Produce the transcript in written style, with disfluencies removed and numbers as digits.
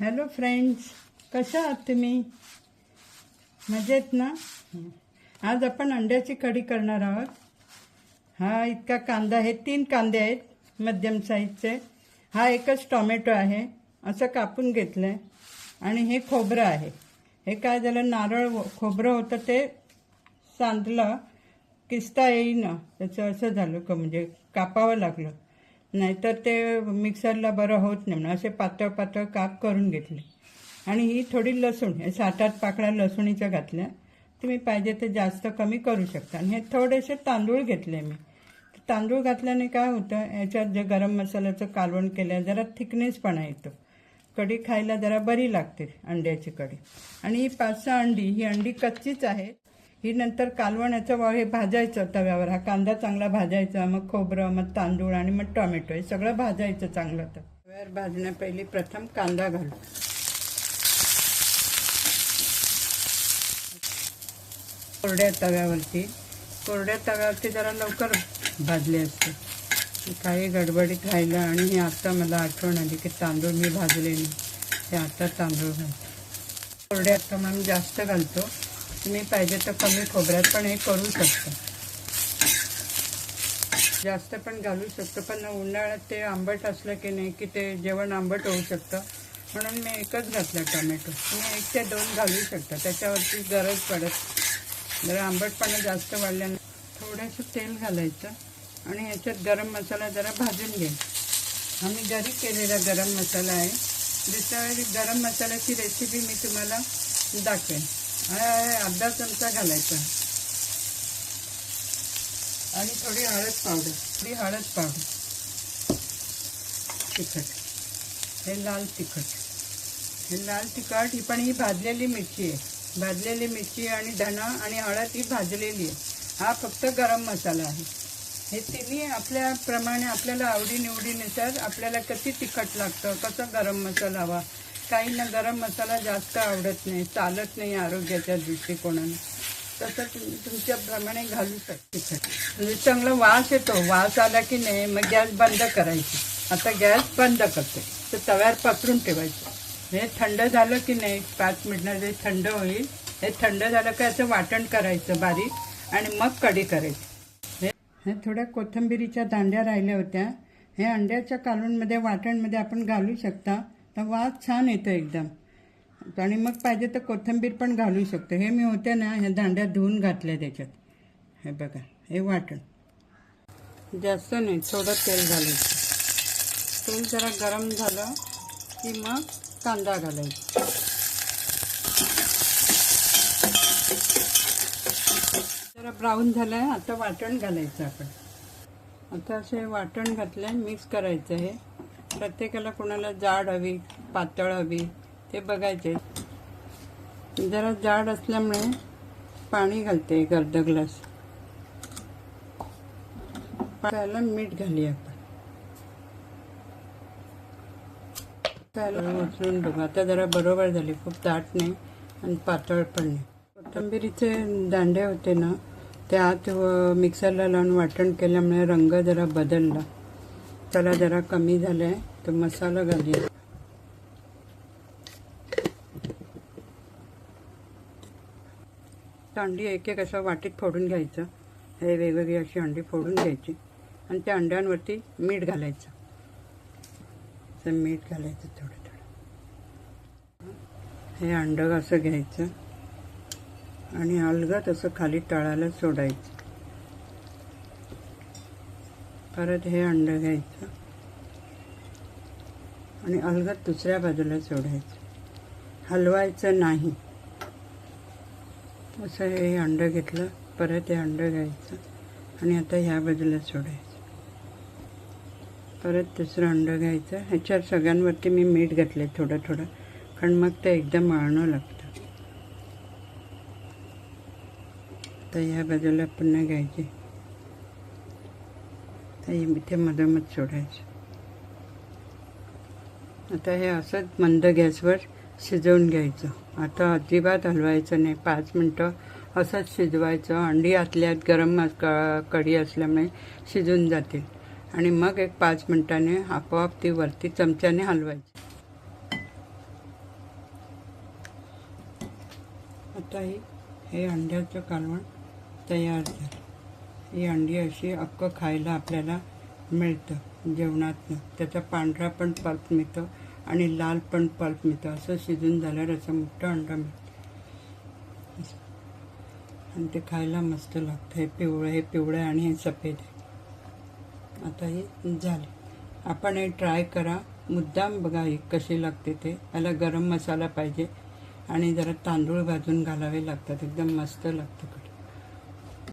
Hello friends, कशा आहात तुम्ही? मजेत ना? आज आपण अंड्याची कढी करणार आहोत. हा इतका कांदा आहे, 3 कांदे आहेत मध्यम साईजचे. हा एकच टोमॅटो आहे, असं कापून घेतलं आहे. आणि हे खोबरं आहे. हे काय झालं, नारळ खोबरं होतं ते सांडलं, किस्ता येईना त्याचं, असं झालं का म्हणजे कापावं लागलं. नाहीतर ते मिक्सरला बरं होत नाही म्हणून असे पातळ पातळ काप करून घेतले. आणि ही थोडी लसूण, हे 7-8 पाकळ्या लसूणीच्या घातल्या. तुम्ही पाहिजे ते जास्त कमी करू शकता. आणि हे थोडेसे तांदूळ घेतले मी. तांदूळ घातल्याने काय होतं, याच्यात जे गरम मसाल्याचं कालवण केलं जरा थिकनेसपणा येतो. कढी खायला जरा बरी लागते अंड्याची कढी. आणि ही 5-6 अंडी, ही अंडी कच्चीच आहे. ही नंतर कालवणाचं हे भाजायचं तव्यावर. हा कांदा चांगला भाजायचा, मग खोबरं, मग तांदूळ आणि मग टोमॅटो हे सगळं भाजायचं चांगलं. तर तव्यावर भाजण्यापहिली प्रथम कांदा घालू. कोरड्या तव्यावरती जरा लवकर भाजले असते. काही गडबडीत राहिलं आणि हे आता मला आठवण आली की तांदूळ मी भाजले नाही. ते आता तांदूळ घालतो. कोरड्यात प्रमाण जास्त घालतो. तुम्ही पाहिजे तर कमी खोबऱ्यात पण हे करू शकता. जास्त पण घालू शकतो, पण उन्हाळ्यात ते आंबट असलं की नाही की ते जेवण आंबट होऊ शकतं. म्हणून मी एकच घातला टोमॅटो. तुम्ही 1 ते 2 घालू शकता, त्याच्यावरती गरज पडत. जरा आंबटपणा जास्त वाढल्याने थोडंसं तेल घालायचं आणि ह्याच्यात गरम मसाला जरा भाजून घ्यायचा. आम्ही घरी केलेला गरम मसाला आहे. दुसऱ्या वेळी गरम मसाल्याची रेसिपी मी तुम्हाला दाखवेन. अर्धा चमचा घालायचा आणि थोडी हळद पावडर, तिखट, हे लाल तिखट ही पण ही भाजलेली मिरची आणि धना आणि हळद ही भाजलेली आहे. हा फक्त गरम मसाला आहे. हे तिन्ही आपल्याप्रमाणे आपल्याला आवडीनिवडीनुसार आपल्याला किती तिखट लागतं, कसं गरम मसाला हवा. काहींना गरम मसाला जास्त आवडत नाही, चालत नाही आरोग्याच्या दृष्टिकोनाने. तसं तुमच्याप्रमाणे घालू शकता तिखट. म्हणजे चांगला वास येतो. वास आला की नाही मग गॅस बंद करायची. आता गॅस बंद करते. तर तव्यावर पसरून ठेवायचं. हे थंड झालं की नाही 5 मिनिटांनी थंड होईल. हे थंड झालं की असं वाटण करायचं बारीक आणि मग कढी करायची. हे थोड्या कोथिंबिरीच्या दांड्या राहिल्या होत्या. हे अंड्याच्या कालवणमध्ये वाटणमध्ये आपण घालू शकता. तर वास छान येतो एकदम. आणि मग पाहिजे तर कोथिंबीर पण घालू शकतो. हे मी होते ना, ह्या दांड्या धुवून घातल्या त्याच्यात. हे बघा, हे वाटण जास्त नाही, थोडं तेल घालायचं. तेल जरा गरम झालं की मग कांदा घालायचा. जरा ब्राऊन झालं आहे, आता वाटण घालायचं आपण. आता असे वाटण घातलं, मिक्स करायचं. हे प्रत्येकाला कोणाला जाड हवी, पातळ हवी ते बघायचे. जरा जाड असल्यामुळे पाणी घालते, अर्धा ग्लास. त्याला मीठ घालूया आपण. त्याला उचलून बघू. आता जरा बरोबर झाले, खूप दाट नाही आणि पातळ पण नाही. कोथिंबिरीचे दांडे होते ना, ते आत मिक्सरला लावून वाटण केल्यामुळे रंग जरा बदलला. त्याला जरा कमी झालं आहे, तर मसाला घालूया. अंडी एक असं वाटीत फोडून घ्यायचं. हे वेगवेगळी अशी अंडी फोडून घ्यायची आणि त्या अंड्यांवरती मीठ घालायचं. मीठ घालायचं थोडं. हे अंडं असं घ्यायचं आणि अलगद असं खाली तळाला सोडायचं. परत हे अंडं घ्यायचं आणि अलगद दुसऱ्या बाजूला सोडायचं. हलवायचं नाही. असं हे अंडं घेतलं, परत हे अंडं घ्यायचं आणि आता ह्या बाजूला सोडायचं. परत दुसरं अंडं घ्यायचं. ह्याच्यावर सगळ्यांवरती मी मीठ घातले थोडं, कारण मग ते एकदम मळणं लागतं. तर ह्या बाजूला पुन्हा घ्यायची. तर इथे मधोमध सोडायचं. आता हे असंच मंद गॅसवर शिजवून घ्यायचं. आता अजिबात हलवायचं नाही. 5 मिनटं असंच शिजवायचं. अंडी आतल्यात गरम कढी असल्यामुळे शिजून जातील. आणि मग एक 5 मिनिटांनी आपोआप ती वरती चमच्याने हलवायची. आता हे अंड्याचं कालवण तयार झालं. ही अंडी अशी अख्खं खायला आपल्याला मिळतं जेवणातनं. त्याचा पांढरा पण पल्प मिळतो आणि लाल पण पल्प मिळतो. असं शिजून झाल्यावर असं मोठं अंडं मिळतं आणि ते खायला मस्त लागतं. हे पिवळं आणि हे सफेद आहे. आता हे झाले. आपण हे ट्राय करा मुद्दाम, बघा ही कशी लागते ते. याला गरम मसाला पाहिजे आणि जरा तांदूळ भाजून घालावे लागतात. एकदम मस्त लागतं कढी.